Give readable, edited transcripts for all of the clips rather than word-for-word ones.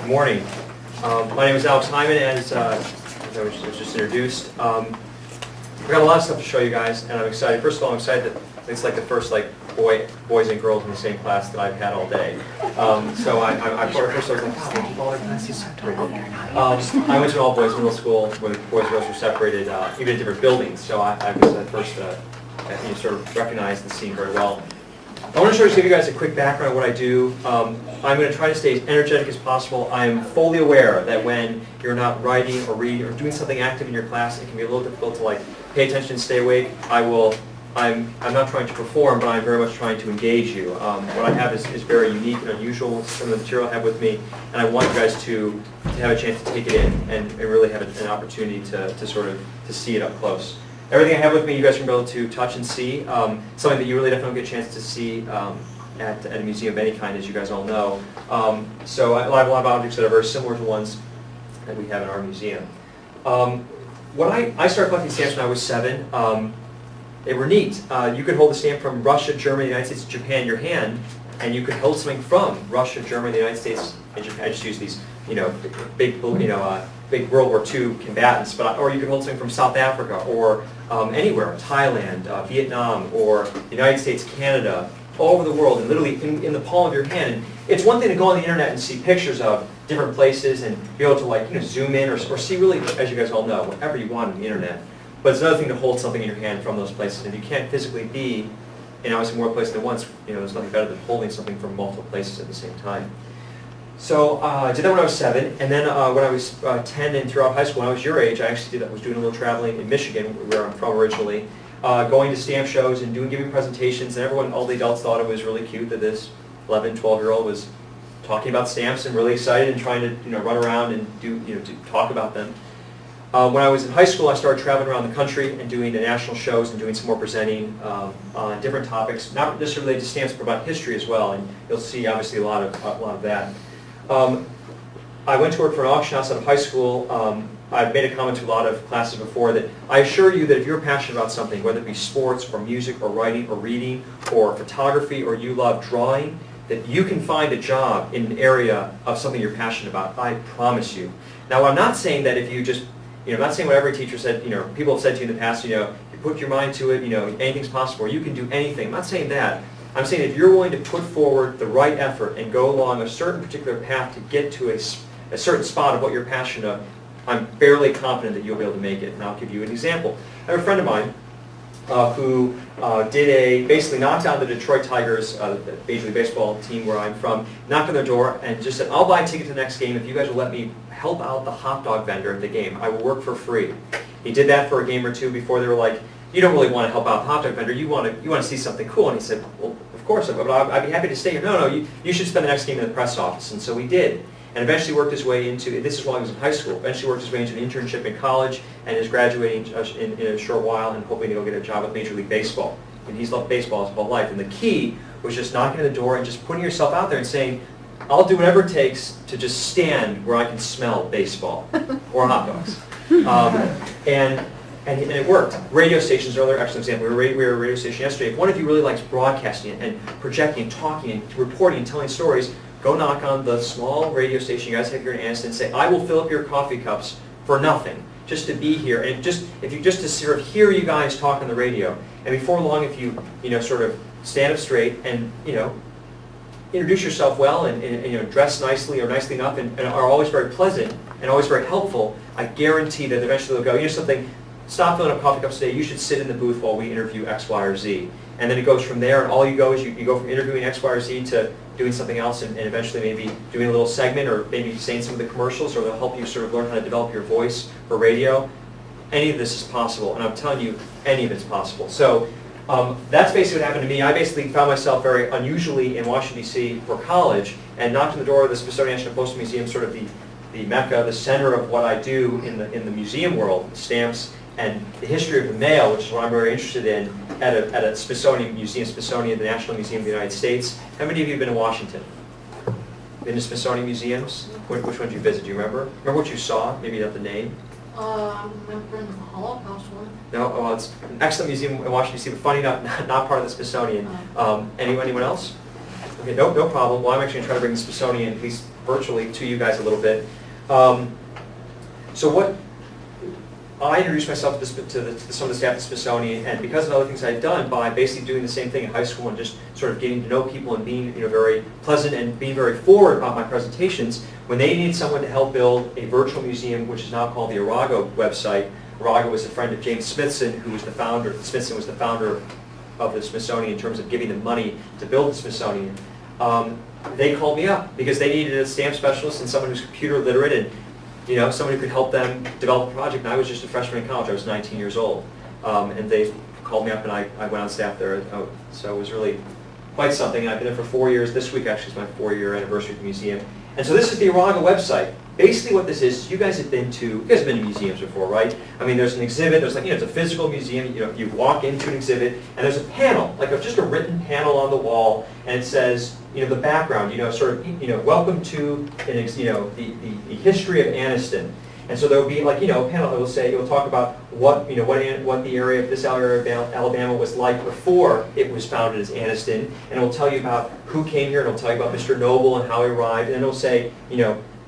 morning. My name is Alex Haimann, as I was just introduced. We've got a lot of stuff to show you guys, and I'm excited. First of all, I'm excited that it's like the first boys and girls in the same class that I've had all day. So I first I was like, oh, classes separated. I went to an all-boys middle school where the boys and girls were separated, even in different buildings. So I was at first, you sort of recognized the scene very well. I want to just give you guys a quick background of what I do. I'm going to try to stay as energetic as possible. I'm fully aware that when you're not writing or reading or doing something active in your class, it can be a little difficult to pay attention and stay awake. I'm not trying to perform, but I'm very much trying to engage you. What I have is very unique and unusual with some of the material I have with me, and I want you guys to have a chance to take it in and really have an opportunity to sort of see it up close. Everything I have with me, you guys are going to be able to touch and see. Something that you really definitely don't get a chance to see at a museum of any kind, as you guys all know. So I have a lot of objects that are very similar to ones that we have in our museum. When I started collecting stamps when I was 7. They were neat. You could hold a stamp from Russia, Germany, the United States, and Japan in your hand, and you could hold something from Russia, Germany, the United States, and Japan. I just use these, big World War II combatants, or you could hold something from South Africa or anywhere, Thailand, Vietnam, or the United States, Canada, all over the world, and literally in the palm of your hand. And it's one thing to go on the internet and see pictures of different places and be able to zoom in or see really, as you guys all know, whatever you want on the internet. But it's another thing to hold something in your hand from those places. And if you can't physically be in obviously more places than once, there's nothing better than holding something from multiple places at the same time. So I did that when I was 7, and then when I was 10 and throughout high school, when I was your age, I actually was doing a little traveling in Michigan, where I'm from originally, going to stamp shows and giving presentations, and all the adults thought it was really cute that this 11, 12-year-old was talking about stamps and really excited and trying to run around and to talk about them. When I was in high school, I started traveling around the country and doing the national shows and doing some more presenting on different topics, not necessarily related to stamps, but about history as well. And you'll see obviously a lot of that. I went to work for an auction house out of high school. I've made a comment to a lot of classes before that I assure you that if you're passionate about something, whether it be sports or music or writing or reading or photography or you love drawing, that you can find a job in an area of something you're passionate about. I promise you. Now, I'm not saying that if you just I'm not saying what every teacher said, people have said to you in the past, you put your mind to it, anything's possible, or you can do anything. I'm not saying that. I'm saying if you're willing to put forward the right effort and go along a certain particular path to get to a certain spot of what you're passionate of, I'm fairly confident that you'll be able to make it. And I'll give you an example. I have a friend of mine who basically knocked down the Detroit Tigers, the Major League Baseball team where I'm from, knocked on their door and just said, I'll buy a ticket to the next game if you guys will let me help out the hot dog vendor at the game. I will work for free. He did that for a game or two before they were like, you don't really want to help out the hot dog vendor, you want to see something cool. And he said, well, of course, but I'd be happy to stay here. No, you should spend the next game in the press office. And so we did. And eventually worked his way into, this is while he was in high school, eventually worked his way into an internship in college and is graduating in a short while and hoping to go get a job with Major League Baseball. And he's loved baseball his whole life. And the key was just knocking on the door and just putting yourself out there and saying, I'll do whatever it takes to just stand where I can smell baseball or hot dogs. And it worked. Radio stations are another excellent example. We were at a radio station yesterday. If one of you really likes broadcasting and projecting and talking and reporting and telling stories, go knock on the small radio station you guys have here in Anniston and say, I will fill up your coffee cups for nothing, just to be here. And to sort of hear you guys talk on the radio. And before long, if you sort of stand up straight and introduce yourself well and dress nicely or nicely enough and are always very pleasant and always very helpful, I guarantee that eventually they'll go, something, stop filling up coffee cups today, you should sit in the booth while we interview X, Y, or Z. And then it goes from there, and all you go is you go from interviewing X, Y, or Z to doing something else and eventually maybe doing a little segment or maybe saying some of the commercials, or they'll help you sort of learn how to develop your voice for radio. Any of this is possible, and I'm telling you, any of it's possible. So that's basically what happened to me. I basically found myself very unusually in Washington, D.C. for college and knocked on the door of the Smithsonian National Postal Museum, sort of the mecca, the center of what I do in the museum world, stamps and the history of the mail, which is what I'm very interested in, at a Smithsonian Museum, the National Museum of the United States. How many of you have been to Washington? Been to Smithsonian museums? Which ones did you visit? Do you remember? Remember what you saw? Maybe not the name. I remember the Holocaust one. No, well, it's an excellent museum in Washington, D.C., but funny, not part of the Smithsonian. Anyone else? Okay, no problem. Well, I'm actually going to try to bring the Smithsonian, at least virtually to you guys a little bit. So what I introduced myself to some of the staff at the Smithsonian, and because of other things I'd done by basically doing the same thing in high school and just sort of getting to know people and being very pleasant and being very forward about my presentations, when they needed someone to help build a virtual museum, which is now called the Arago website. Arago was a friend of James Smithson, who was the founder. Smithson was the founder of the Smithsonian in terms of giving them money to build the Smithsonian. They called me up because they needed a stamp specialist and someone who's computer literate and someone who could help them develop a project. And I was just a freshman in college. I was 19 years old. And they called me up and I went on staff there. So it was really quite something. And I've been there for 4 years. This week actually is my 4-year anniversary of the museum. And so this is the Arago website. Basically what this is, you guys have been to museums before, right? I mean, there's an exhibit, there's it's a physical museum, you walk into an exhibit, and there's a panel, just a written panel on the wall, and it says, the background, welcome to, the history of Anniston. And so there will be a panel that will say, it will talk about what the area of this area of Alabama was like before it was founded as Anniston, and it will tell you about who came here, and it will tell you about Mr. Noble and how he arrived, and then it will say,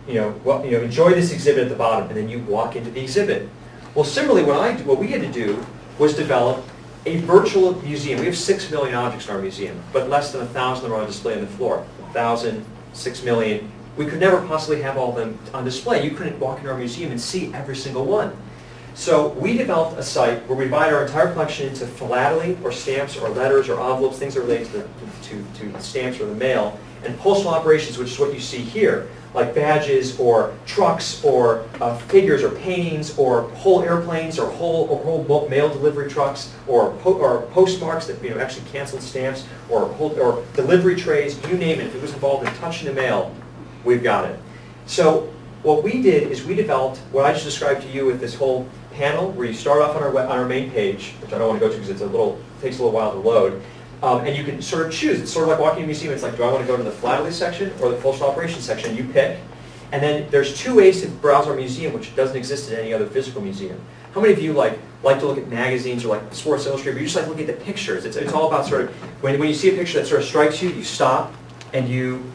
enjoy this exhibit at the bottom, and then you walk into the exhibit. Well, similarly, what we had to do was develop a virtual museum. We have 6 million objects in our museum, but less than 1,000 are on display on the floor. 1,000, 6 million. We could never possibly have all of them on display. You couldn't walk into our museum and see every single one. So we developed a site where we divide our entire collection into philately, or stamps, or letters, or envelopes, things that relate to the stamps or the mail, and postal operations, which is what you see here, like badges, or trucks, or figures, or paintings, or whole airplanes, or whole mail delivery trucks, or postmarks that actually canceled stamps, or delivery trays, you name it. If it was involved in touching the mail, we've got it. So what we did is we developed what I just described to you with this whole panel, where you start off on our main page, which I don't want to go to because it takes a little while to load. And you can sort of choose. It's sort of like walking in a museum. It's like, do I want to go to the philately section or the postal operations section? You pick. And then there's 2 ways to browse our museum, which doesn't exist in any other physical museum. How many of you like to look at magazines or like Sports Illustrated, but you just like looking at the pictures? It's all about sort of, when you see a picture that sort of strikes you, you stop, and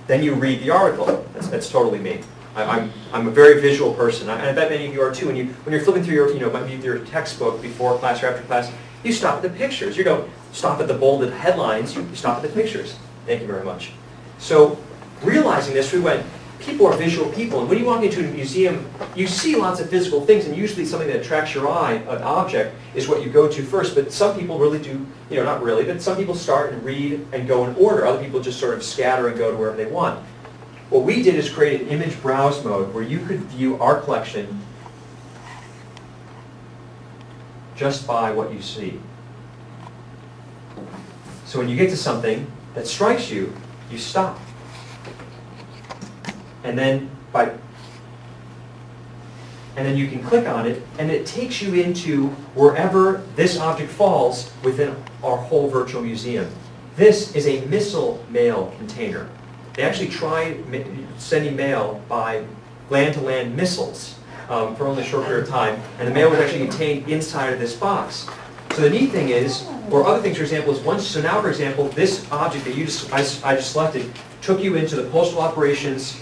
then you read the article. That's totally me. I'm a very visual person, and I bet many of you are too. When you're flipping through your textbook before class or after class, you stop at the pictures. You don't stop at the bolded headlines. You stop at the pictures. Thank you very much. So realizing this, we went, people are visual people, and when you walk into a museum, you see lots of physical things, and usually something that attracts your eye, an object, is what you go to first. But some people really do, not really, but some people start and read and go in order. Other people just sort of scatter and go to wherever they want. What we did is create an image browse mode where you could view our collection just by what you see. So when you get to something that strikes you, you stop. And then you can click on it, and it takes you into wherever this object falls within our whole virtual museum. This is a missile mail container. They actually tried sending mail by land-to-land missiles for only a short period of time, and the mail was actually contained inside of this box. So the neat thing is, or other things, for example, so now, for example, this object that I just selected took you into the postal operations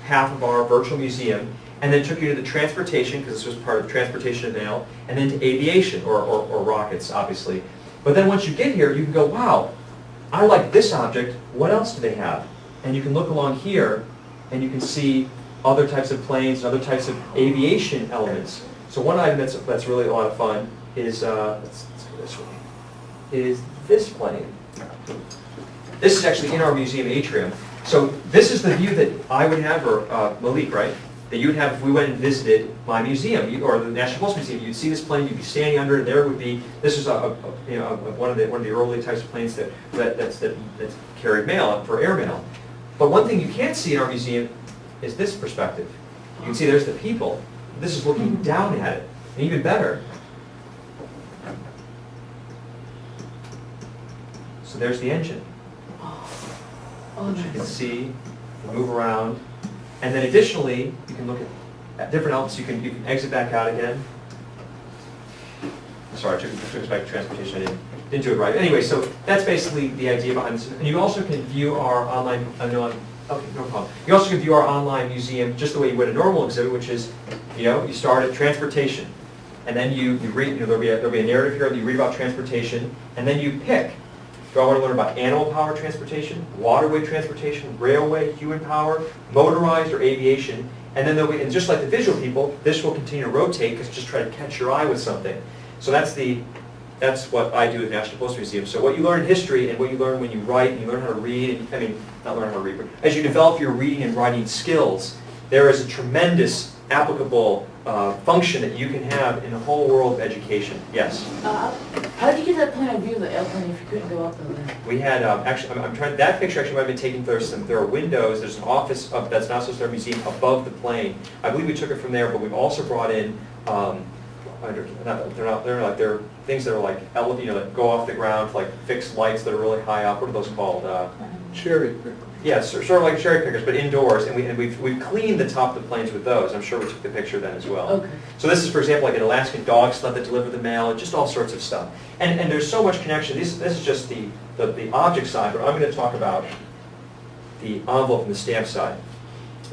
half of our virtual museum, and then took you to the transportation, because this was part of transportation of mail, and then to aviation, or rockets, obviously. But then once you get here, you can go, wow, I like this object, what else do they have? And you can look along here, and you can see other types of planes, and other types of aviation elements. So one item that's really a lot of fun is, let's go this way, is this plane. This is actually in our museum atrium. So this is the view that I would have, or Malik, right? That you would have if we went and visited my museum, or the National Postal Museum. You'd see this plane, you'd be standing under it. There would be, this is one of the early types of planes that carried mail for airmail. But one thing you can't see in our museum is this perspective. You can see there's the people. This is looking down at it. And even better, so there's the engine. Oh, You can see, move around, and then additionally, you can look at different elements. You can exit back out again. Sorry, I took us back to transportation. I didn't do it right. Anyway, so that's basically the idea behind this. And you also can view our online, Okay, no problem. You also can view our online museum just the way you would a normal exhibit, which is, you start at transportation, and then you read, there'll be a narrative here, and you read about transportation, and then you pick. Do I want to learn about animal-powered transportation, waterway transportation, railway, human power, motorized, or aviation? And then and just like the visual people, this will continue to rotate because just try to catch your eye with something. So that's what I do at the National Postal Museum. So what you learn in history and what you learn when you write, and you learn how to read, not learn how to read, but as you develop your reading and writing skills, there is a tremendous applicable function that you can have in the whole world of education. Yes? How did you get that point of view of the airplane if you couldn't go up there? We had, actually, I'm trying, that picture actually might have been taken, there are windows, there's an office that's not supposed to be a museum above the plane. I believe we took it from there, but we've also brought in, they're things that are like, that go off the ground, like fixed lights that are really high up. What are those called? Cherry picker. Yeah, sort of like cherry pickers, but indoors, and we've cleaned the top of the planes with those. I'm sure we took the picture then as well. Okay. So this is, for example, like an Alaskan dog sled that delivered the mail, just all sorts of stuff. And there's so much connection. This is just the object side, but I'm going to talk about the envelope and the stamp side.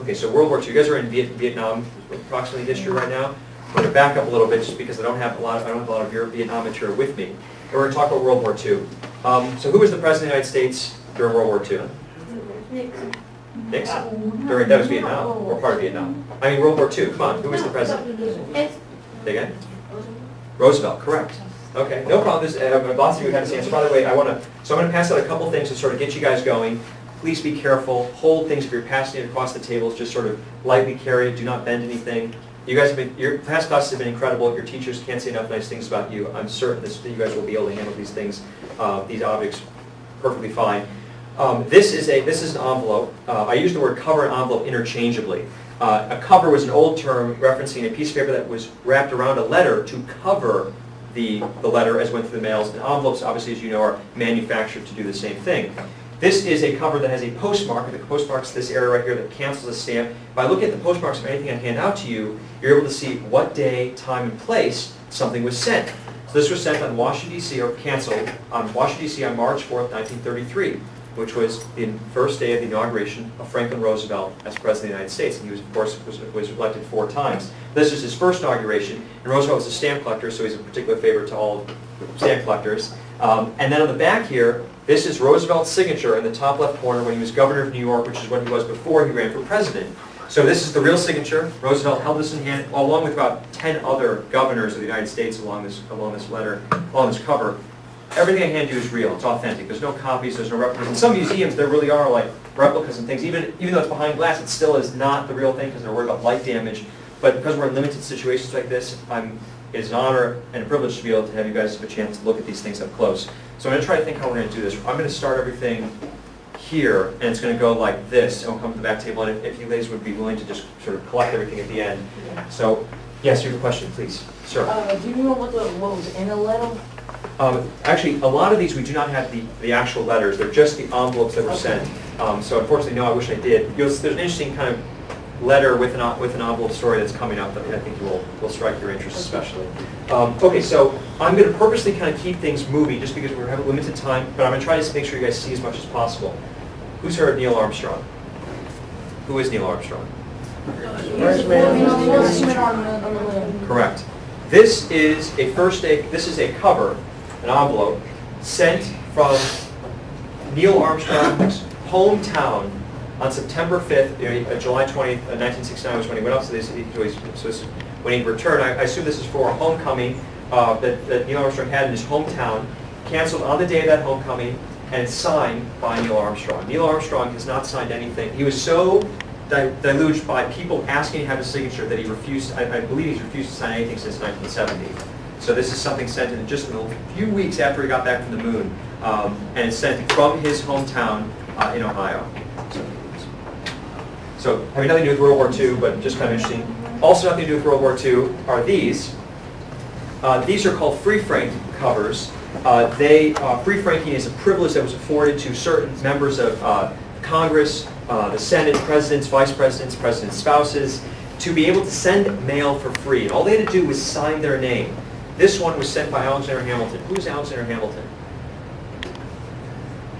Okay, so World War II. You guys are in Vietnam, approximately history right now. I'm going to back up a little bit just because I don't have a lot of your Vietnam material with me. And we're going to talk about World War II. So who was the President of the United States during World War II? Nixon. Nixon? That was Vietnam, or part of Vietnam. I mean World War II, come on, who was the President? It's Say again? Roosevelt, correct. Okay, no problem. Lots of you had to say. So by the way, I'm going to pass out a couple things to sort of get you guys going. Please be careful. Hold things if you're passing it across the tables. Just sort of lightly carry it. Do not bend anything. You guys your past classes have been incredible. Your teachers can't say enough nice things about you. I'm certain that you guys will be able to handle these things, these objects, perfectly fine. This is an envelope. I use the word cover and envelope interchangeably. A cover was an old term referencing a piece of paper that was wrapped around a letter to cover the letter as it went through the mails. And envelopes, obviously, as you know, are manufactured to do the same thing. This is a cover that has a postmark. The postmark's this area right here that cancels the stamp. If I look at the postmarks of anything I hand out to you, you're able to see what day, time, and place something was sent. So this was sent on Washington, D.C., or canceled on Washington, D.C. on March 4th, 1933. Which was the first day of the inauguration of Franklin Roosevelt as President of the United States. And he was, of course, was elected 4 times. This is his first inauguration, and Roosevelt was a stamp collector, so he's a particular favorite to all stamp collectors. And then on the back here, this is Roosevelt's signature in the top left corner when he was governor of New York, which is what he was before he ran for president. So this is the real signature. Roosevelt held this in hand, along with about 10 other governors of the United States along this cover. Everything I hand you is real. It's authentic. There's no copies. There's no replicas. In some museums, there really are like replicas and things. Even though it's behind glass, it still is not the real thing because they're worried about light damage. But because we're in limited situations like this, it's an honor and a privilege to be able to have you guys have a chance to look at these things up close. So I'm going to try to think how we're going to do this. I'm going to start everything here, and it's going to go like this, and we'll come to the back table. And if you ladies would be willing to just sort of collect everything at the end. So, yes, you have a question, please, sir. Do you know what was in the letter? Actually, a lot of these we do not have the actual letters. They're just the envelopes that were sent. So unfortunately, no, I wish I did. There's an interesting kind of letter with an envelope story that's coming up that I think will strike your interest especially. Okay, so I'm going to purposely kind of keep things moving just because we're having limited time, but I'm going to try to make sure you guys see as much as possible. Who's heard of Neil Armstrong? Who is Neil Armstrong? Correct. This is a cover, an envelope, sent from Neil Armstrong's hometown on September 5th, July 20th, 1969 was when he went up to this. When he returned, I assume this is for a homecoming that Neil Armstrong had in his hometown, canceled on the day of that homecoming, and it's signed by Neil Armstrong. Neil Armstrong has not signed anything. He was so deluged by people asking to have his signature that he refused, I believe he's refused to sign anything since 1970. So this is something sent in just a few weeks after he got back from the moon, and it's sent from his hometown in Ohio. So having nothing to do with World War II, but just kind of interesting. Also nothing to do with World War II are these. These are called free-frank covers. Free-franking is a privilege that was afforded to certain members of Congress, the Senate, presidents, vice presidents, presidents' spouses, to be able to send mail for free. And all they had to do was sign their name. This one was sent by Alexander Hamilton. Who's Alexander Hamilton?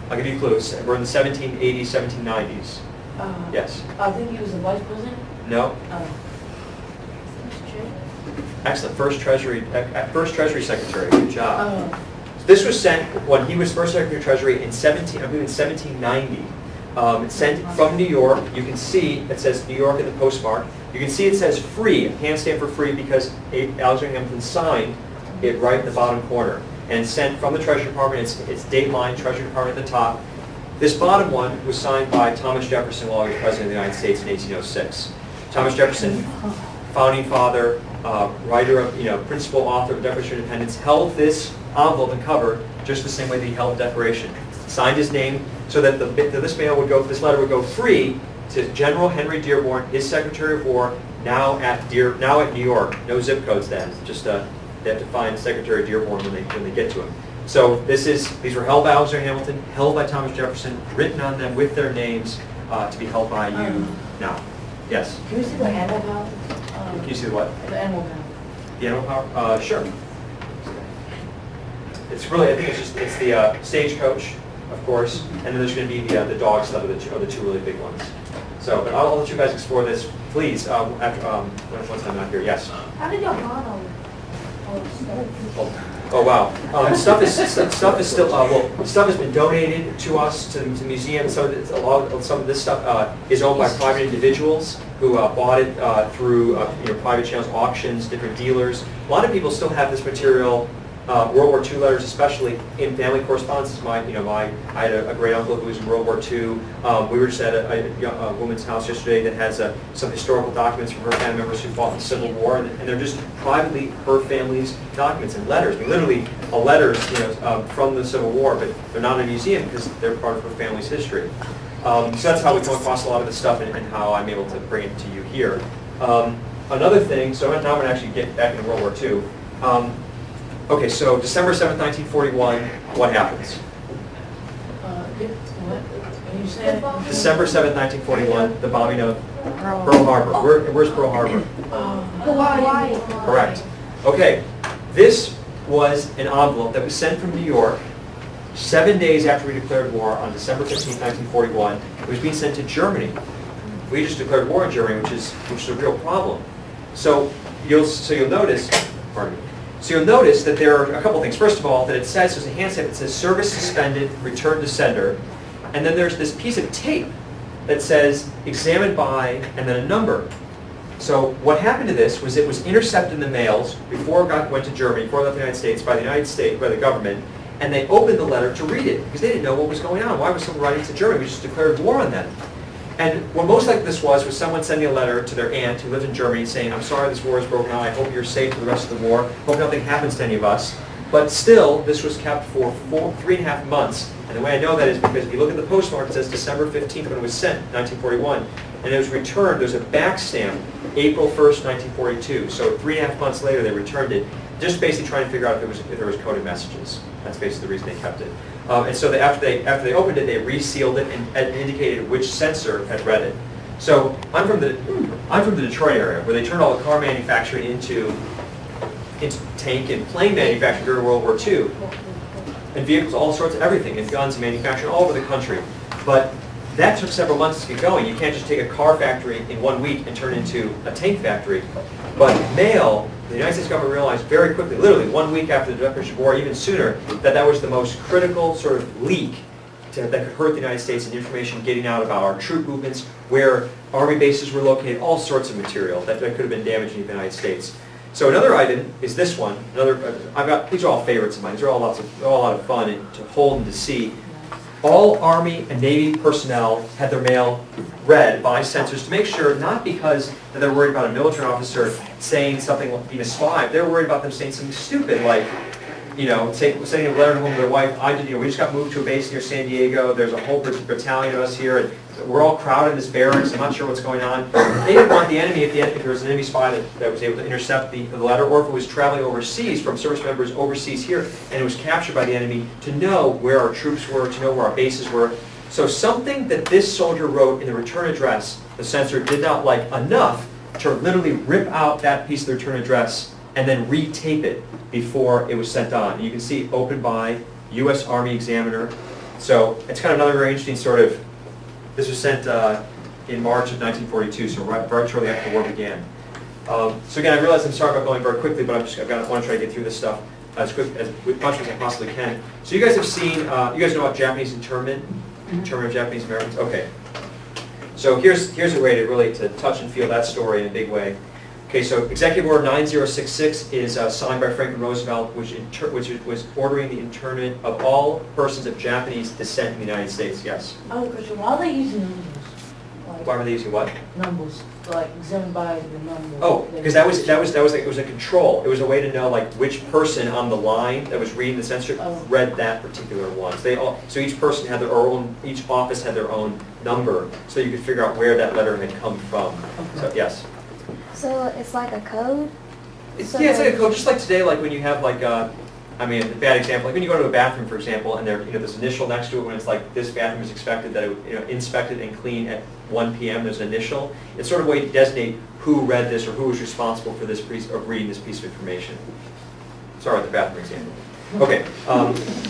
I'll give you clues. We're in the 1780s, 1790s. Yes. I think he was the vice president. No? Excellent. First Treasury Secretary. Good job. This was sent when he was first Secretary of Treasury in 1790. It's sent from New York. You can see it says New York in the postmark. You can see it says free, hand stamp for free, because Alexander Haimann signed it right in the bottom corner. And sent from the Treasury Department. It's date line, Treasury Department at the top. This bottom one was signed by Thomas Jefferson while he was President of the United States in 1806. Thomas Jefferson, founding father, writer of, principal author of the Declaration of Independence, held this envelope and cover just the same way that he held the Declaration. Signed his name so that this letter would go free to General Henry Dearborn, his Secretary of War, now at New York. No zip codes then. Just they have to find Secretary Dearborn when they get to him. So these were held by Alexander Hamilton, held by Thomas Jefferson, written on them with their names to be held by you now. Yes. Can you see the animal power? Can you see the what? The animal power. The animal power? Sure. It's really, I think it's the stagecoach, of course, and then there's going to be the dog sled are the two really big ones. So, but I'll let you guys explore this, please. Once I'm not here, yes. How did y'all find all this stuff? Oh wow! Stuff is still stuff has been donated to us to the museum. Some of this stuff is owned by private individuals who bought it through private channels, auctions, different dealers. A lot of people still have this material. World War II letters, especially in family correspondence. I had a great uncle who was in World War II. We were just at a woman's house yesterday that has some historical documents from her family members who fought in the Civil War, and they're just privately her family's documents and letters. I mean, literally, letters from the Civil War, but they're not in a museum because they're part of her family's history. So that's how we come across a lot of this stuff and how I'm able to bring it to you here. Another thing, so now I'm going to actually get back into World War II. Okay, so December 7th, 1941, what happens? December 7th, 1941, the bombing of Pearl Harbor. Where's Pearl Harbor? Hawaii. Correct. Okay, this was an envelope that was sent from New York 7 days after we declared war on December 15th, 1941. It was being sent to Germany. We just declared war in Germany, which is a real problem. So you'll notice, pardon me. So you'll notice that there are a couple things. First of all, that it says, there's a hand stamp that says service suspended, return to sender. And then there's this piece of tape that says examined by, and then a number. So what happened to this was it was intercepted in the mails before it went to Germany, before it left the United States, by the government, and they opened the letter to read it because they didn't know what was going on. Why was someone writing to Germany? We just declared war on them. And what most like this was someone sending a letter to their aunt who lived in Germany saying, I'm sorry this war is broken out, I hope you're safe for the rest of the war, hope nothing happens to any of us. But still, this was kept for 3.5 months. And the way I know that is because if you look at the postmark, it says December 15th when it was sent, 1941. And it was returned, there's a back stamp, April 1st, 1942. So 3.5 months later, they returned it, just basically trying to figure out if there was coded messages. That's basically the reason they kept it. And so after they opened it, they resealed it and indicated which censor had read it. So I'm from the Detroit area, where they turned all the car manufacturing into tank and plane manufacturing during World War II, and vehicles, all sorts of everything, and guns and manufacturing all over the country. But that took several months to get going. You can't just take a car factory in 1 week and turn it into a tank factory. But mail, the United States government realized very quickly, literally 1 week after the Declaration of War, even sooner, that was the most critical sort of leak that could hurt the United States in information getting out about our troop movements, where army bases were located, all sorts of material that could have been damaging the United States. So another item is this one. These are all favorites of mine. These are all a lot of fun to hold and to see. All Army and Navy personnel had their mail read by censors to make sure, not because that they're worried about a military officer saying something like being a spy, they were worried about them saying something stupid like, sending a letter home to their wife, we just got moved to a base near San Diego, there's a whole battalion of us here, and we're all crowded in this barracks, I'm not sure what's going on. They didn't want the enemy, if there was an enemy spy that was able to intercept the letter, or if it was traveling overseas from service members overseas here, and it was captured by the enemy, to know where our troops were, to know where our bases were. So something that this soldier wrote in the return address, the censor did not like enough to literally rip out that piece of the return address and then retape it before it was sent on. And you can see opened by U.S. Army Examiner. So it's kind of another very interesting sort of, this was sent in March of 1942, so right shortly after the war began. So again, I realize I'm sorry about going very quickly, but I want to try to get through this stuff as much as I possibly can. So you guys have seen, you guys know about Japanese internment of Japanese Americans? Okay. So here's a way to really touch and feel that story in a big way. Okay, so Executive Order 9066 is signed by Franklin Roosevelt, which was ordering the internment of all persons of Japanese descent in the United States. Yes. I have a question. Why are they using numbers? Why were they using what? Numbers, like examined by the numbers. Oh, because it was a control. It was a way to know like which person on the line that was reading the censorship read that particular one. So each person had their own, each office had their own number, so you could figure out where that letter had come from. Okay. So yes. So it's like a code? It's like a code, just like today, like when you have like, I mean, a bad example, like when you go to a bathroom, for example, and there's an initial next to it when it's like this bathroom is expected that it, inspected and cleaned at 1 p.m. There's an initial. It's sort of a way to designate who read this or who was responsible for this piece of reading this piece of information. Sorry, the bathroom example. Okay,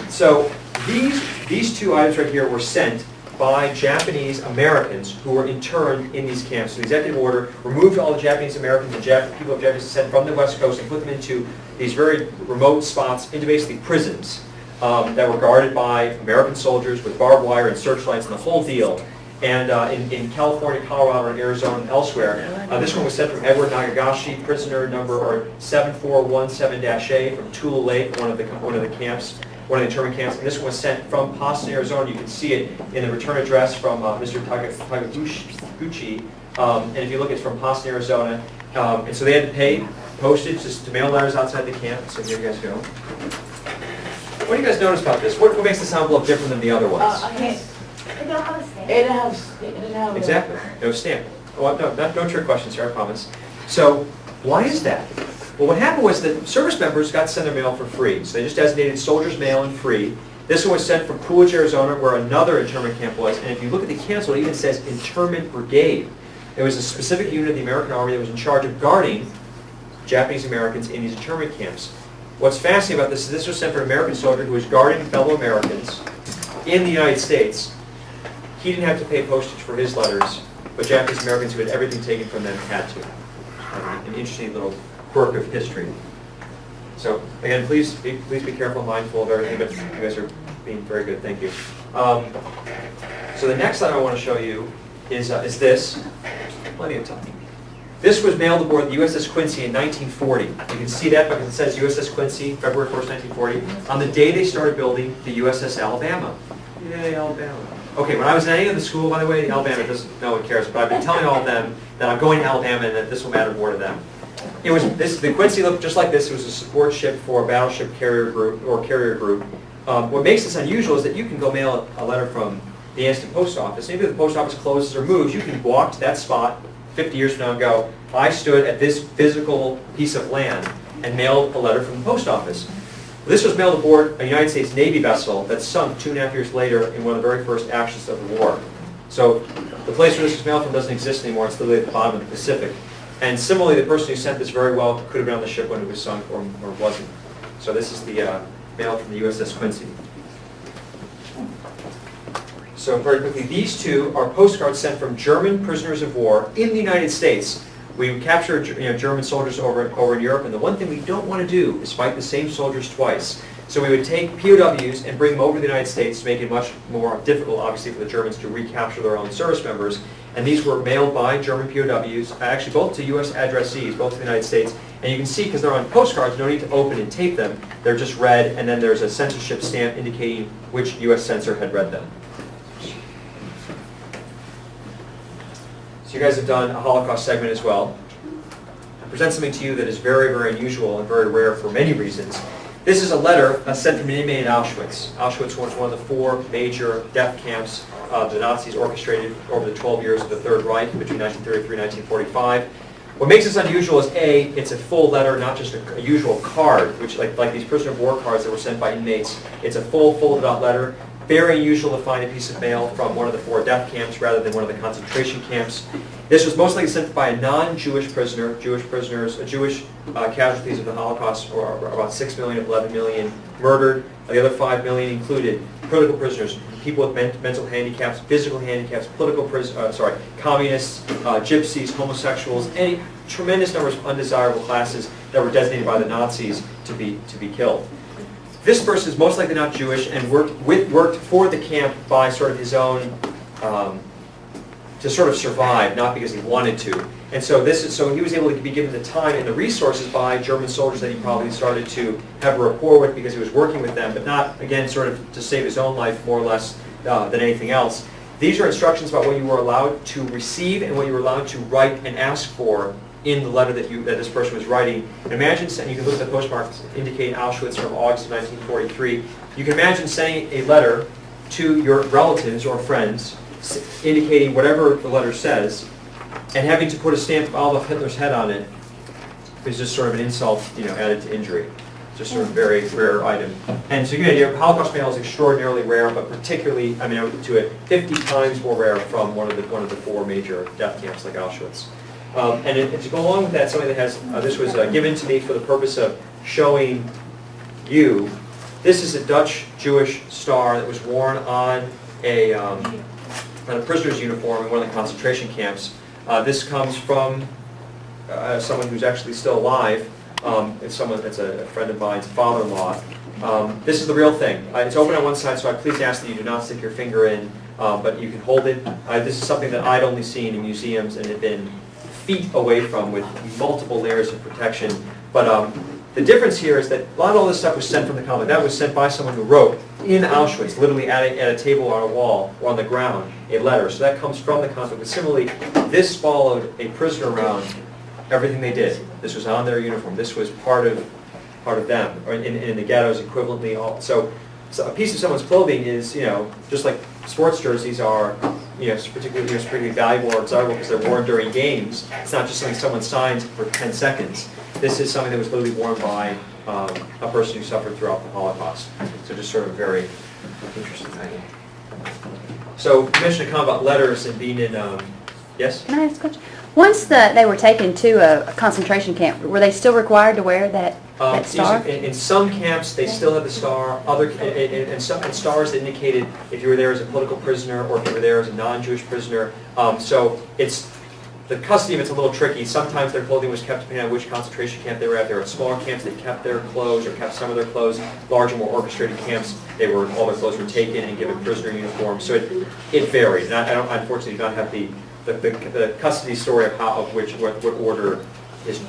so these two items right here were sent by Japanese Americans who were interned in these camps. So the executive order removed all the Japanese Americans and people of Japanese descent from the West Coast and put them into these very remote spots, into basically prisons that were guarded by American soldiers with barbed wire and searchlights and the whole deal. And in California, Colorado, and Arizona, and elsewhere, this one was sent from Edward Nagagashi, prisoner number 7417-A from Tula Lake, one of the camps. One of the internment camps, and this one was sent from Postal, Arizona. You can see it in the return address from Mr. Tagaguchi, and if you look, it's from Postal, Arizona. And so they had to pay postage just to mail letters outside the camp. So here you guys go. What do you guys notice about this? What makes this envelope different than the other ones? It didn't have Exactly. No stamp. Oh, no trick questions here, I promise. So why is that? Well, what happened was that service members got to send their mail for free. So they just designated soldiers' mail and free. This one was sent from Coolidge, Arizona, where another internment camp was. And if you look at the cancel, it even says Internment Brigade. It was a specific unit of the American Army that was in charge of guarding Japanese Americans in these internment camps. What's fascinating about this is this was sent for an American soldier who was guarding fellow Americans in the United States. He didn't have to pay postage for his letters, but Japanese Americans who had everything taken from them had to. An interesting little quirk of history. So again, please be careful, mindful of everything, but you guys are being very good. Thank you. So the next item I want to show you is this. Plenty of time. This was mailed aboard the USS Quincy in 1940. You can see that because it says USS Quincy, February 1st, 1940, on the day they started building the USS Alabama. Yay, Alabama. Okay, when I was in any of the school, by the way, Alabama doesn't know what cares, but I've been telling all of them that I'm going to Alabama and that this will matter more to them. It was the Quincy looked just like this. It was a support ship for a battleship carrier group. What makes this unusual is that you can go mail a letter from the Anniston post office. Maybe the post office closes or moves. You can walk to that spot 50 years from now and go, I stood at this physical piece of land and mailed a letter from the post office. This was mailed aboard a United States Navy vessel that sunk 2.5 years later in one of the very first actions of the war. So the place where this was mailed from doesn't exist anymore. It's literally at the bottom of the Pacific. And similarly, the person who sent this very well could have been on the ship when it was sunk or wasn't. So this is the mail from the USS Quincy. So very quickly, these two are postcards sent from German prisoners of war in the United States. We captured German soldiers over in Europe, and the one thing we don't want to do is fight the same soldiers twice. So we would take POWs and bring them over to the United States to make it much more difficult, obviously, for the Germans to recapture their own service members. And these were mailed by German POWs, actually both to U.S. addressees, both to the United States. And you can see, because they're on postcards, no need to open and tape them. They're just read, and then there's a censorship stamp indicating which U.S. censor had read them. So you guys have done a Holocaust segment as well. I present something to you that is very, very unusual and very rare for many reasons. This is a letter sent from an inmate in Auschwitz. Auschwitz was one of the 4 major death camps the Nazis orchestrated over the 12 years of the Third Reich between 1933 and 1945. What makes this unusual is A, it's a full letter, not just a usual card, which like these prisoner of war cards that were sent by inmates. It's a full folded out letter. very unusual to find a piece of mail from one of the 4 death camps rather than one of the concentration camps. This was most likely sent by a non-Jewish prisoner. Jewish prisoners, Jewish casualties of the Holocaust were about 6 million of 11 million murdered. The other 5 million included political prisoners, people with mental handicaps, physical handicaps, communists, gypsies, homosexuals, any tremendous numbers of undesirable classes that were designated by the Nazis to be killed. This person is most likely not Jewish and worked for the camp by sort of his own, to sort of survive, not because he wanted to. And so he was able to be given the time and the resources by German soldiers that he probably started to have a rapport with because he was working with them, but not, again, sort of to save his own life more or less than anything else. These are instructions about what you were allowed to receive and what you were allowed to write and ask for in the letter that this person was writing. And imagine, you can look at the postmarks indicating Auschwitz from August of 1943. You can imagine sending a letter to your relatives or friends indicating whatever the letter says, and having to put a stamp of Adolf Hitler's head on it is just sort of an insult, added to injury. Just sort of a very rare item. And so you get an idea, Holocaust mail is extraordinarily rare, but particularly, I would to it 50 times more rare from one of the 4 major death camps like Auschwitz. And to go along with that, something that has this was given to me for the purpose of showing you. This is a Dutch Jewish star that was worn on a prisoner's uniform in one of the concentration camps. This comes from someone who's actually still alive. It's a friend of mine's father-in-law. This is the real thing. It's open on one side, so I please ask that you do not stick your finger in, but you can hold it. This is something that I'd only seen in museums and had been feet away from with multiple layers of protection. But the difference here is that a lot of all this stuff was sent from the conflict. That was sent by someone who wrote in Auschwitz, literally at a table on a wall or on the ground, a letter. So that comes from the conflict. But similarly, this followed a prisoner around everything they did. This was on their uniform. This was part of them, or in the ghettos equivalently. So a piece of someone's clothing is, just like sports jerseys are, particularly valuable or desirable because they're worn during games. It's not just something someone signs for 10 seconds. This is something that was literally worn by a person who suffered throughout the Holocaust. So just sort of very interesting thing. So you mentioned a comment about letters and being in, yes? Can I ask a question? Once they were taken to a concentration camp, were they still required to wear that star? In some camps, they still had the star. And stars indicated if you were there as a political prisoner or if you were there as a non-Jewish prisoner. So the custody of it's a little tricky. Sometimes their clothing was kept depending on which concentration camp they were at. There were smaller camps that kept their clothes or kept some of their clothes. Larger, more orchestrated camps, all their clothes were taken and given prisoner uniforms. So it varied. And I don't, unfortunately, do not have the custody story of what order his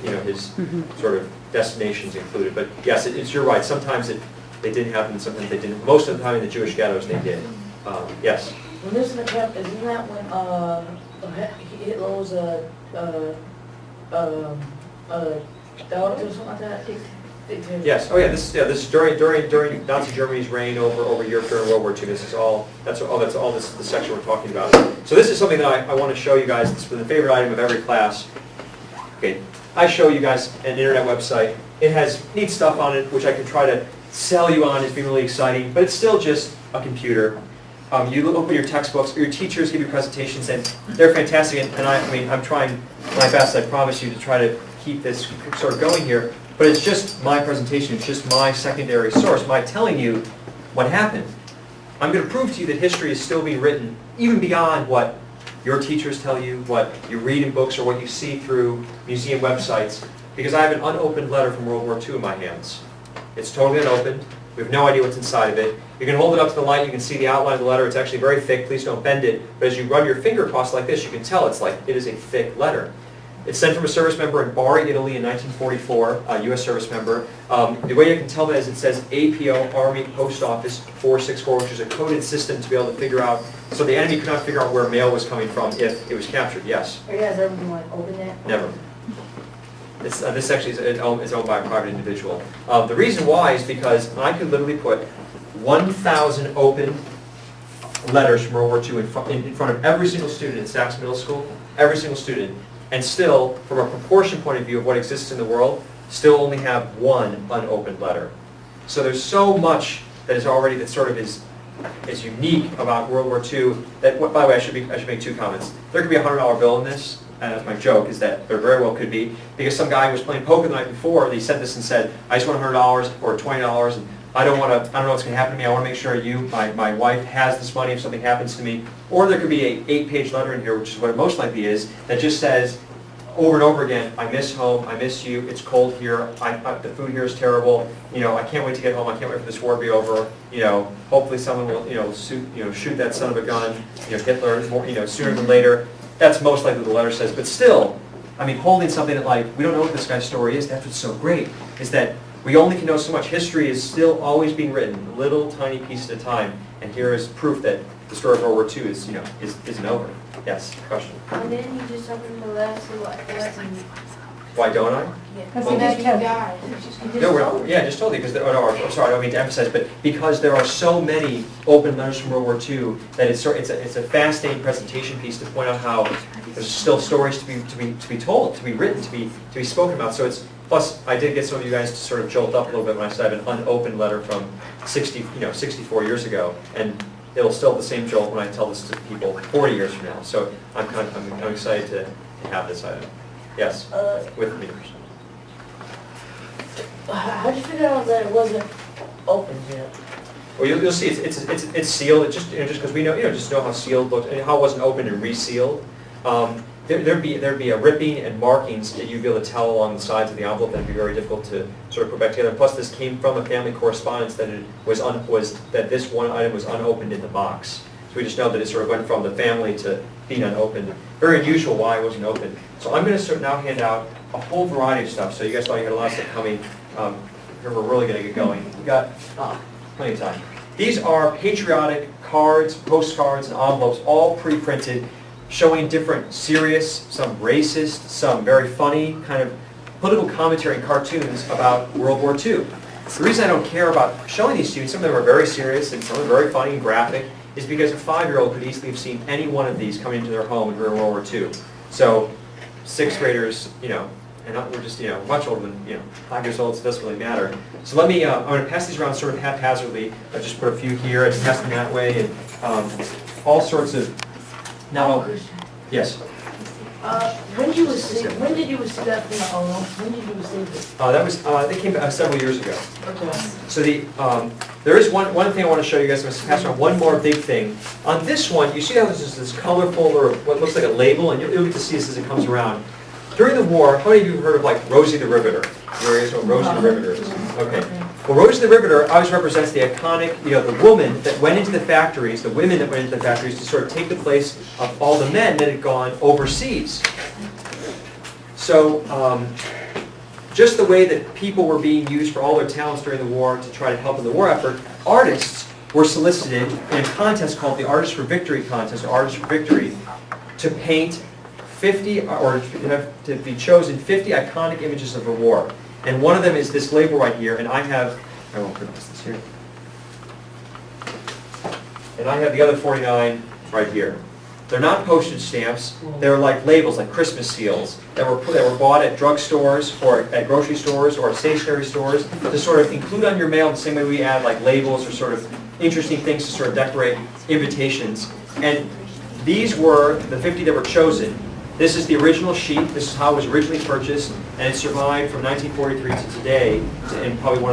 sort of destinations included. But yes, you're right. Sometimes they didn't have them. Sometimes they didn't. Most of the time in the Jewish ghettos they did. Yes. When this is the camp, isn't that when Hitler was daughter or something like that? Yes. Oh yeah. This is during Nazi Germany's reign over Europe during World War II. This is all. That's all the section we're talking about. So this is something that I want to show you guys. It's the favorite item of every class. Okay. I show you guys an internet website. It has neat stuff on it, which I can try to sell you on as being really exciting, but it's still just a computer. You open your textbooks, your teachers give you presentations, and they're fantastic. And I'm trying my best. I promise you to try to keep this sort of going here. But it's just my presentation. It's just my secondary source. My telling you what happened. I'm going to prove to you that history is still being written, even beyond what your teachers tell you, what you read in books, or what you see through museum websites, because I have an unopened letter from World War II in my hands. It's totally unopened. We have no idea what's inside of it. You can hold it up to the light. You can see the outline of the letter. It's actually very thick. Please don't bend it. But as you run your finger across like this, you can tell it is a thick letter. It's sent from a service member in Bari, Italy in 1944, a U.S. service member. The way you can tell that is it says APO, Army Post Office 464, which is a coded system to be able to figure out, so the enemy could not figure out where mail was coming from if it was captured, yes. Are you guys ever going to open that? Never. This actually is owned by a private individual. The reason why is because I could literally put 1,000 open letters from World War II in front of every single student in Sachs Middle School, every single student, and still, from a proportion point of view of what exists in the world, still only have one unopened letter. So there's so much that is already, that sort of is is unique about World War II. That, by the way, I should make two comments. There could be a $100 bill in this, and that's my joke, is that there very well could be, because some guy was playing poker the night before, they sent this and said, I just want $100 or $20, and I don't know what's going to happen to me. I want to make sure my wife has this money if something happens to me. Or there could be a 8-page letter in here, which is what it most likely is, that just says over and over again, I miss home, I miss you, it's cold here, the food here is terrible, I can't wait to get home, I can't wait for this war to be over, hopefully someone will shoot that son of a gun, Hitler, sooner than later. That's most likely what the letter says. But still, I mean, holding something that, like, we don't know what this guy's story is, that's what's so great, is that we only can know so much. History is still always being written, little tiny pieces at a time. And here is proof that the story of World War II isn't over. Yes, question? Why didn't you just open the letter so what wasn't? Why don't I? Because Well, he just you told guys. No, yeah, just totally, because, I'm sorry, I don't mean to emphasize, but because there are so many open letters from World War II, that it's a fascinating presentation piece to point out how there's still stories to be told, to be written, to be spoken about. So it's, plus, I did get some of you guys to sort of jolt up a little bit when I said I have an unopened letter from 64 years ago, and it'll still have the same jolt when I tell this to people 40 years from now. So I'm excited to have this item. Yes, with me. How'd you figure out that it wasn't open yet? Well, you'll see it's sealed. It just because we know just know how sealed looks and how it wasn't opened and resealed. There'd be a ripping and markings that you'd be able to tell along the sides of the envelope. That'd be very difficult to sort of put back together. Plus, this came from a family correspondence that that this one item was unopened in the box. So we just know that it sort of went from the family to being unopened. Very unusual why it wasn't open. So I'm going to now hand out a whole variety of stuff. So you guys thought you had a lot of stuff coming. Here we're really going to get going. We got plenty of time. These are patriotic cards, postcards, and envelopes, all pre-printed, showing different serious, some racist, some very funny kind of political commentary and cartoons about World War II. The reason I don't care about showing these to you, some of them are very serious and some of them are very funny and graphic, is because a 5-year-old could easily have seen any one of these coming into their home during World War II. So 6th graders, and we're just much older than 5 years old, so it doesn't really matter. So let me, I'm going to pass these around sort of haphazardly. I just put a few here, I just pass them that way, and all sorts of. Now, yes. When did you receive that from the When did you receive it? That was they came several years ago. Okay. So there is one thing I want to show you guys. I'm going to pass around one more big thing. On this one, you see how there's this colorful or what looks like a label, and you'll get to see this as it comes around. During the war, how many of you have heard of like Rosie the Riveter? You know what Rosie the Riveter is? Okay. Well, Rosie the Riveter always represents the iconic, the woman that went into the factories, the women that went into the factories to sort of take the place of all the men that had gone overseas. So, just the way that people were being used for all their talents during the war to try to help in the war effort, artists were solicited in a contest called the Artists for Victory contest, or Artists for Victory, to paint 50, or to be chosen 50 iconic images of the war. And one of them is this label right here, and I won't pronounce this here. And I have the other 49 right here. They're not postage stamps, they're like labels, like Christmas seals, that were bought at drugstores, or at grocery stores, or at stationery stores, to sort of include on your mail the same way we add like labels, or sort of interesting things to sort of decorate invitations. And these were the 50 that were chosen. This is the original sheet. This is how it was originally purchased, and it survived from 1943 to today, and probably one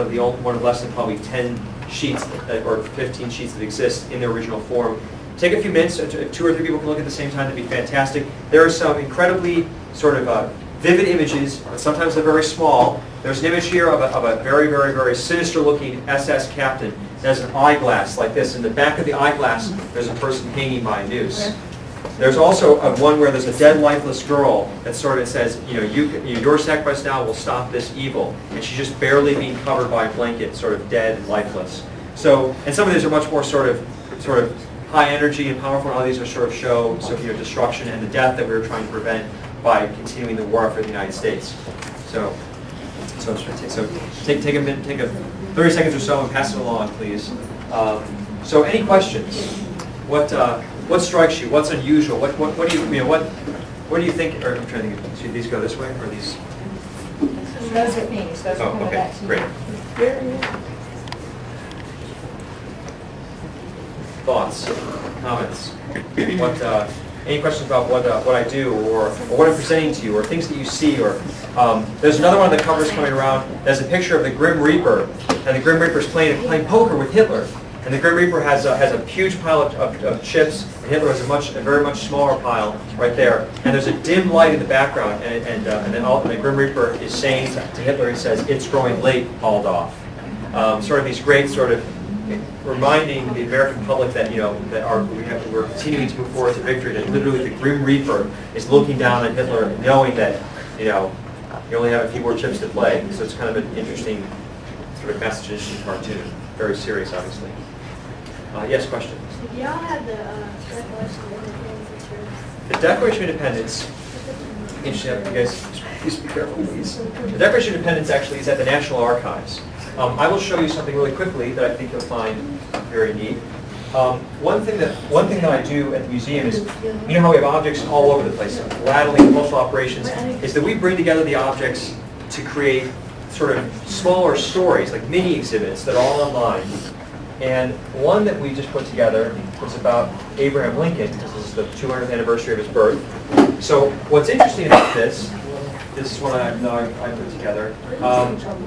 of less than probably 10 sheets or 15 sheets that exist in their original form. Take a few minutes. 2 or 3 people can look at the same time. That'd be fantastic. There are some incredibly sort of vivid images. Sometimes they're very small. There's an image here of a very, very, very sinister-looking SS captain. There's an eyeglass like this. In the back of the eyeglass, there's a person hanging by a noose. There's also one where there's a dead, lifeless girl that sort of says, your sacrifice now will stop this evil, and she's just barely being covered by a blanket, sort of dead and lifeless. So, and some of these are much more sort of high energy and powerful. And all these are sort of show destruction and the death that we were trying to prevent by continuing the war for the United States. So take a minute, take 30 seconds or so, and pass it along, please. So, any questions? What strikes you? What's unusual? What do you think? Or I'm trying to think. Should these go this way, or these? Those are me. Those are Oh, okay, great. thoughts, comments? Any questions about what I do, or what I'm presenting to you, or things that you see, or there's another one of the covers coming around. There's a picture of the Grim Reaper, and the Grim Reaper's playing poker with Hitler. And the Grim Reaper has a huge pile of chips, and Hitler has a very much smaller pile right there. And there's a dim light in the background, and then the Grim Reaper is saying to Hitler, he says, "It's growing late, Aldorf." Sort of these great sort of reminding the American public that we're continuing to move forward to victory. That literally the Grim Reaper is looking down at Hitler, knowing that you only have a few more chips to play. So it's kind of an interesting sort of message, interesting cartoon. Very serious, obviously. Yes, question. Do y'all have the Declaration of Independence? The Declaration of Independence. Interesting. You guys, please be careful, please. The Declaration of Independence actually is at the National Archives. I will show you something really quickly that I think you'll find very neat. One thing that I do at the museum is, you know how we have objects all over the place, rattling postal operations, is that we bring together the objects to create sort of smaller stories, like mini exhibits that are all online. And one that we just put together was about Abraham Lincoln, because this is the 200th anniversary of his birth. So what's interesting about this is what I put together,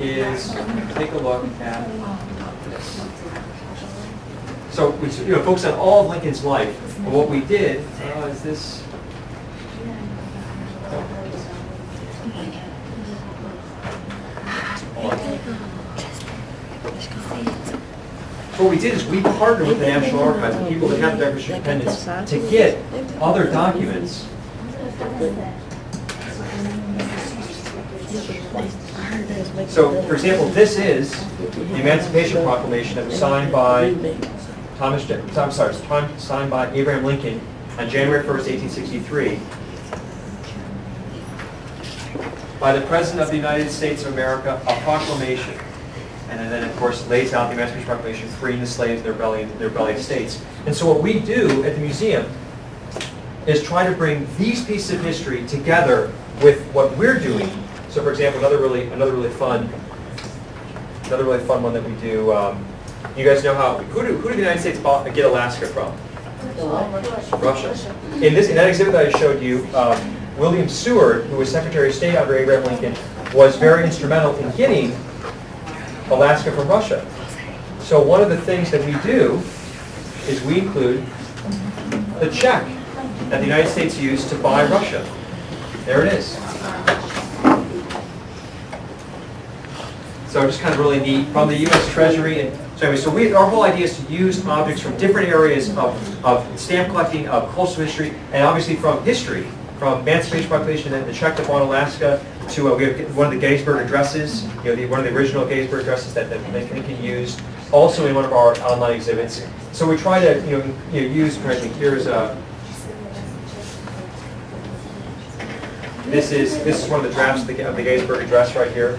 is take a look at this. So we focus on all of Lincoln's life. And what we did is this. What we did is we partnered with the National Archives, the people that have the Declaration of Independence, to get other documents. So, for example, this is the Emancipation Proclamation that was signed by signed by Abraham Lincoln on January 1st, 1863, by the President of the United States of America, a proclamation. And then, of course, lays out the Emancipation Proclamation, freeing the slaves in their bellied states. And so what we do at the museum is try to bring these pieces of history together with what we're doing. So, for example, another really fun one that we do. You guys know who did the United States get Alaska from? Russia. In that exhibit that I showed you, William Seward, who was Secretary of State under Abraham Lincoln, was very instrumental in getting Alaska from Russia. So one of the things that we do is we include the check that the United States used to buy Russia. There it is. So just kind of really neat from the U.S. Treasury. And so anyway, our whole idea is to use objects from different areas of stamp collecting, of coastal history, and obviously from history, from Emancipation Proclamation and the check that bought Alaska, to we have one of the Gettysburg Addresses, one of the original Gettysburg Addresses that Lincoln used, also in one of our online exhibits. So we try to use. Here's this is one of the drafts of the Gettysburg Address right here.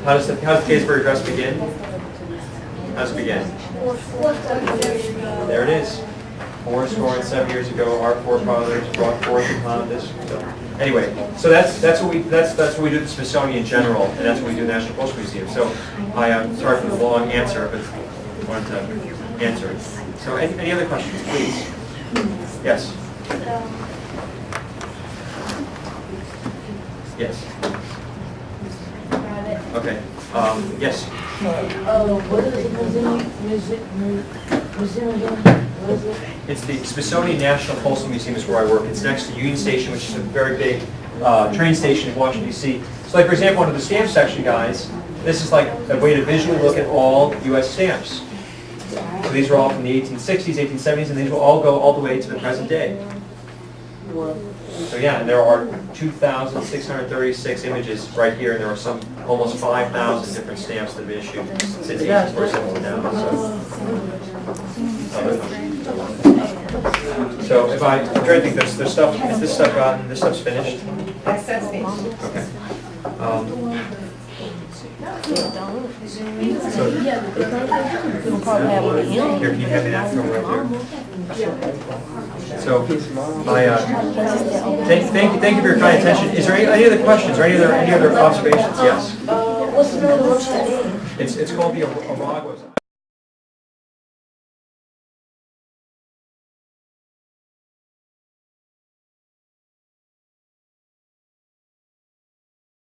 How does the Gettysburg Address begin? How does it begin? There it is. 407 years ago, our forefathers brought forth upon this. So, anyway, so that's what we do at the Smithsonian in general, and that's what we do at the National Postal Museum. So I am sorry for the long answer, but I wanted to answer it. So any other questions, please? Yes. Yes. Okay. Yes. What is the museum again? It's the Smithsonian National Postal Museum is where I work. It's next to Union Station, which is a very big train station in Washington, D.C. So like, for example, under the stamp section, guys, this is like a way to visually look at all U.S. stamps. So these are all from the 1860s, 1870s, and these will all go all the way to the present day. So yeah, and there are 2,636 images right here, and there are some almost 5,000 different stamps that have been issued since 1847 to now. So if I'm trying to think, there's stuff. Is this stuff gotten? This stuff's finished. That's finished. Okay. Here, can you hand me that film right here? So, thank you for your kind attention. Is there any other questions or any other observations? Yes. What's the name of the workshop? It's called the Araguas.